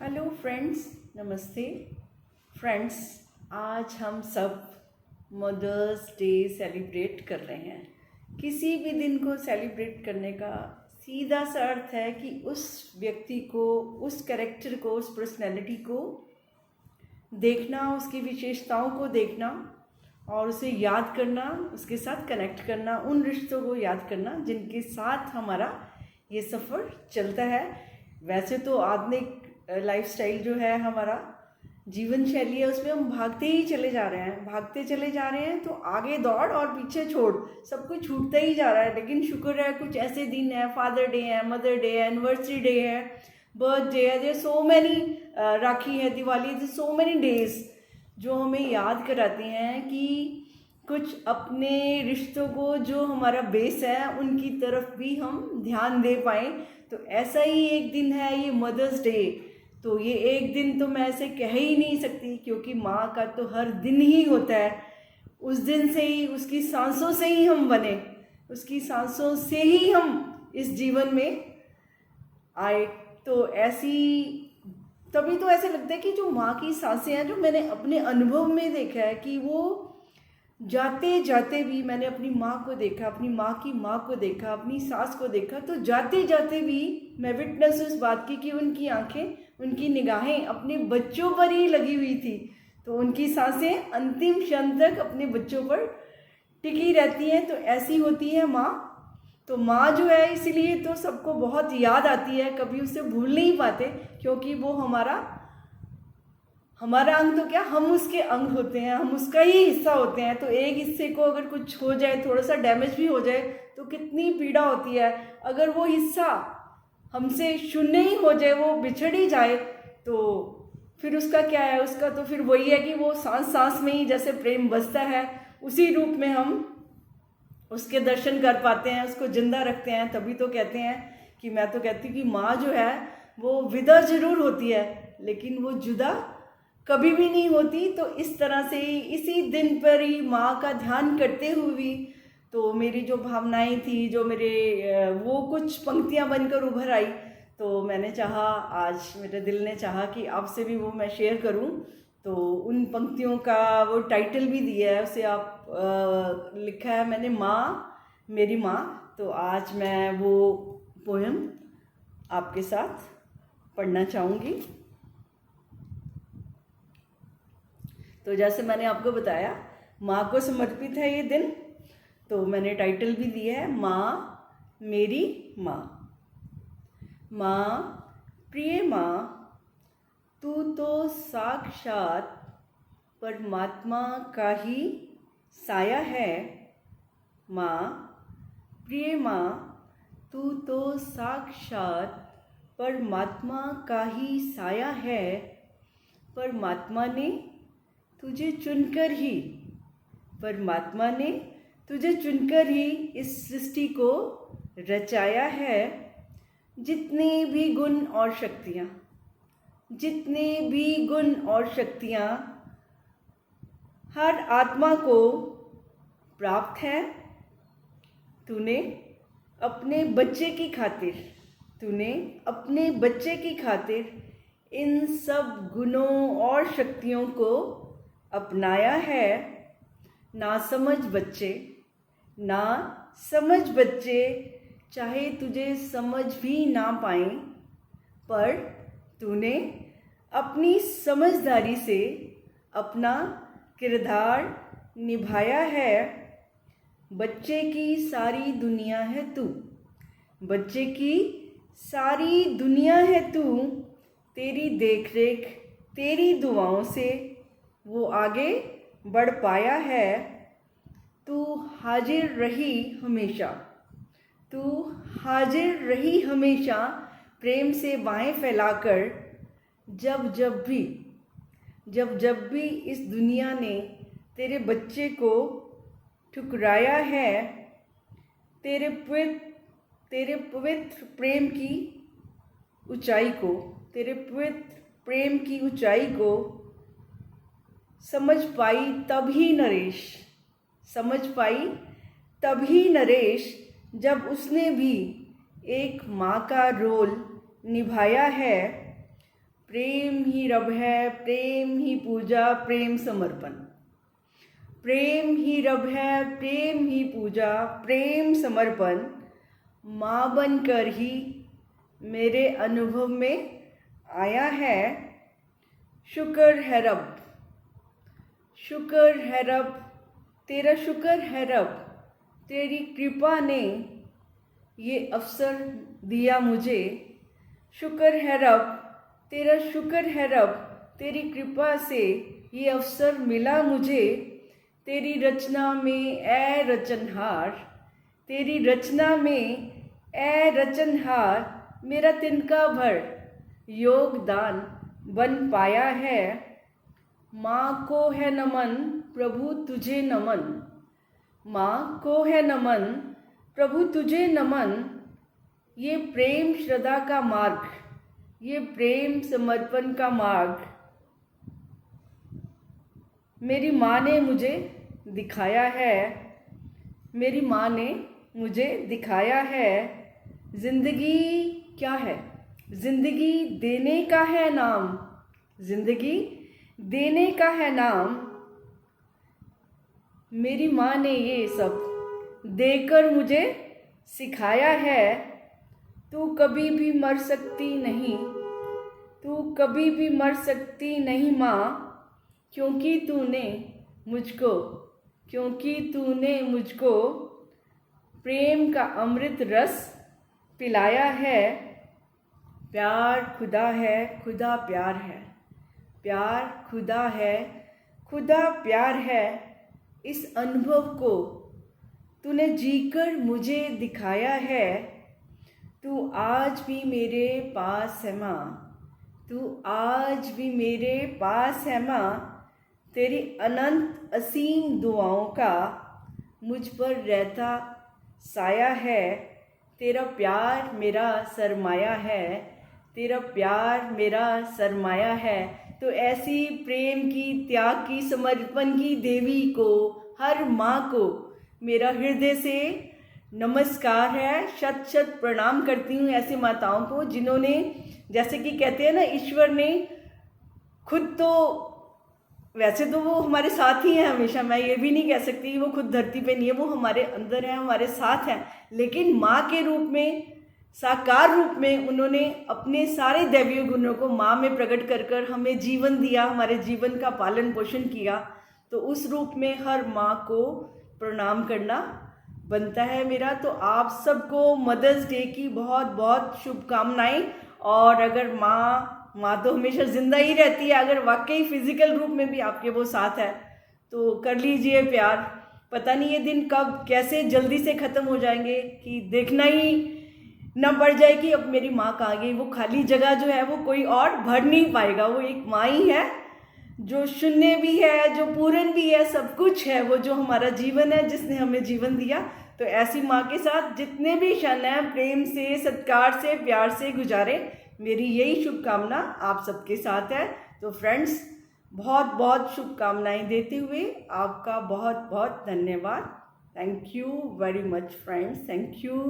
Hello friends, नमस्ते friends. आज हम सब मदर्स डे सेलिब्रेट कर रहे हैं। किसी भी दिन को सेलिब्रेट करने का सीधा सा अर्थ है कि उस व्यक्ति को, उस कैरेक्टर को, उस पर्सनैलिटी को देखना, उसकी विशेषताओं को देखना और उसे याद करना, उसके साथ कनेक्ट करना, उन रिश्तों को याद करना जिनके साथ हमारा ये सफ़र चलता है। वैसे तो आधुनिक लाइफस्टाइल जो है, हमारा जीवन शैली है, उसमें हम भागते ही चले जा रहे हैं, तो आगे दौड़ और पीछे छोड़, सब कुछ छूटता ही जा रहा है। लेकिन शुक्र है, कुछ ऐसे दिन है, फादर डे है, मदर डे है, एनिवर्सरी डे है, बर्थडे है, देयर सो मैनी, राखी है, Diwali, there so many days जो हमें याद कराते हैं कि कुछ अपने रिश्तों को, जो हमारा बेस है, उनकी तरफ भी हम ध्यान दे पाएँ। तो ऐसा ही एक दिन है ये मदर्स डे। तो ये एक दिन तो मैं ऐसे कह ही नहीं सकती, क्योंकि माँ का तो हर दिन ही होता है। उस दिन से ही, उसकी सांसों से ही हम बने, उसकी सांसों से ही हम इस जीवन में आए। तो तभी तो ऐसे लगता है कि जो माँ की सांसें हैं, जो मैंने अपने अनुभव में देखा है कि वो जाते जाते भी, मैंने अपनी माँ को देखा, अपनी माँ की माँ को देखा, अपनी सास को देखा, तो जाते जाते भी मैं विटनेस उस बात की कि उनकी आंखें, उनकी निगाहें अपने बच्चों पर ही लगी हुई थी। तो उनकी सांसें अंतिम क्षण तक अपने बच्चों पर टिकी रहती हैं। तो ऐसी होती है माँ। तो माँ जो है, इसीलिए तो सबको बहुत याद आती है, कभी उसे भूल नहीं पाते, क्योंकि वो हमारा अंग तो क्या, हम उसके अंग होते हैं, हम उसका ही हिस्सा होते हैं। तो एक हिस्से को अगर कुछ हो जाए, थोड़ा सा डैमेज भी हो जाए, तो कितनी पीड़ा होती है। अगर वो हिस्सा हमसे शून्य ही हो जाए, वो बिछड़ ही जाए, तो फिर उसका क्या है, उसका तो फिर वही है कि वो सांस सांस में ही जैसे प्रेम बसता है, उसी रूप में हम उसके दर्शन कर पाते हैं, उसको जिंदा रखते हैं। तभी तो कहते हैं कि, मैं तो कहती हूँ कि माँ जो है वो विदा जरूर होती है, लेकिन वो जुदा कभी भी नहीं होती। तो इस तरह से ही, इसी दिन पर ही माँ का ध्यान करते हुए भी, तो मेरी जो भावनाएं थी, जो मेरे वो कुछ पंक्तियाँ बनकर उभर आई। तो मैंने चाहा, आज मेरे दिल ने चाहा कि आपसे भी वो मैं शेयर करूं। तो उन पंक्तियों का वो टाइटल भी दिया है, उसे आप लिखा है मैंने, माँ मेरी माँ। तो आज मैं वो पोयम आपके साथ पढ़ना चाहूँगी। तो जैसे मैंने आपको बताया, माँ को समर्पित है ये दिन, तो मैंने टाइटल भी दिया है, माँ मेरी माँ। माँ, प्रिय माँ, तू तो साक्षात परमात्मा का ही साया है। माँ, प्रिय माँ, तू तो साक्षात परमात्मा का ही साया है। परमात्मा ने तुझे चुनकर ही, परमात्मा ने तुझे चुनकर ही इस सृष्टि को रचाया है। जितने भी गुण और शक्तियाँ, जितने भी गुण और शक्तियाँ हर आत्मा को प्राप्त है, तूने अपने बच्चे की खातिर, तूने अपने बच्चे की खातिर इन सब गुणों और शक्तियों को अपनाया है। ना समझ बच्चे चाहे तुझे समझ भी ना पाएं, पर तूने अपनी समझदारी से अपना किरदार निभाया है। बच्चे की सारी दुनिया है तू, बच्चे की सारी दुनिया है तू। तेरी देखरेख, तेरी दुआओं से वो आगे बढ़ पाया है। तू हाजिर रही हमेशा, तू हाजिर रही हमेशा, प्रेम से बाहें फैलाकर। जब जब भी इस दुनिया ने तेरे बच्चे को ठुकराया है, तेरे पवित्र प्रेम की ऊंचाई को, तेरे पवित्र प्रेम की ऊंचाई को समझ पाई तभी नरेश, जब उसने भी एक माँ का रोल निभाया है। प्रेम ही रब है, प्रेम ही पूजा, प्रेम समर्पण। प्रेम ही रब है, प्रेम ही पूजा, प्रेम समर्पण। माँ बनकर ही मेरे अनुभव में आया है। शुक्र है रब, शुक्र है रब, तेरा शुक्र है रब, तेरी कृपा ने ये अवसर दिया मुझे। शुक्र है रब, तेरा शुक्र है रब, तेरी कृपा से ये अवसर मिला मुझे। तेरी रचना में ऐ रचनहार, तेरी रचना में ऐ रचनहार, मेरा तिनका भर योगदान बन पाया है। माँ को है नमन, प्रभु तुझे नमन। माँ को है नमन, प्रभु तुझे नमन। ये प्रेम श्रद्धा का मार्ग, ये प्रेम समर्पण का मार्ग मेरी माँ ने मुझे दिखाया है। मेरी माँ ने मुझे दिखाया है। जिंदगी क्या है? जिंदगी देने का है नाम, जिंदगी देने का है नाम। मेरी माँ ने ये सब देकर मुझे सिखाया है। तू कभी भी मर सकती नहीं, तू कभी भी मर सकती नहीं माँ, क्योंकि तूने मुझको प्रेम का अमृत रस पिलाया है। प्यार खुदा है, खुदा प्यार है, प्यार खुदा है, खुदा प्यार है। इस अनुभव को तूने जीकर मुझे दिखाया है। तू आज भी मेरे पास है माँ, तू आज भी मेरे पास है माँ। तेरी अनंत असीम दुआओं का मुझ पर रहता साया है। तेरा प्यार मेरा सरमाया है, तेरा प्यार मेरा सरमाया है। तो ऐसी प्रेम की, त्याग की, समर्पण की देवी को, हर माँ को मेरा हृदय से नमस्कार है। शत शत प्रणाम करती हूँ ऐसी माताओं को जिन्होंने, जैसे कि कहते हैं ना, ईश्वर ने खुद तो, वैसे तो वो हमारे साथ ही हैं हमेशा, मैं ये भी नहीं कह सकती कि वो खुद धरती पे नहीं है, वो हमारे अंदर है, हमारे साथ हैं, लेकिन माँ के रूप में, साकार रूप में उन्होंने अपने सारे दैवीय गुणों को माँ में प्रकट कर कर हमें जीवन दिया, हमारे जीवन का पालन पोषण किया। तो उस रूप में हर माँ को प्रणाम करना बनता है मेरा। तो आप सबको मदर्स डे की बहुत बहुत शुभकामनाएं। और अगर माँ तो हमेशा जिंदा ही रहती है, अगर वाकई फिजिकल रूप में भी आपके वो साथ है तो कर लीजिए प्यार। पता नहीं ये दिन कब कैसे जल्दी से ख़त्म हो जाएंगे कि देखना ही न पड़ जाए कि अब मेरी माँ कहाँ गई। वो खाली जगह जो है वो कोई और भर नहीं पाएगा। वो एक माँ ही है जो शून्य भी है, जो पूर्ण भी है, सब कुछ है। वो जो हमारा जीवन है, जिसने हमें जीवन दिया। तो ऐसी माँ के साथ जितने भी क्षण हैं प्रेम से, सत्कार से, प्यार से गुजारे। मेरी यही शुभकामना आप सबके साथ है। तो फ्रेंड्स, बहुत बहुत शुभकामनाएं देते हुए आपका बहुत बहुत धन्यवाद। Thank you very much friends, thank you.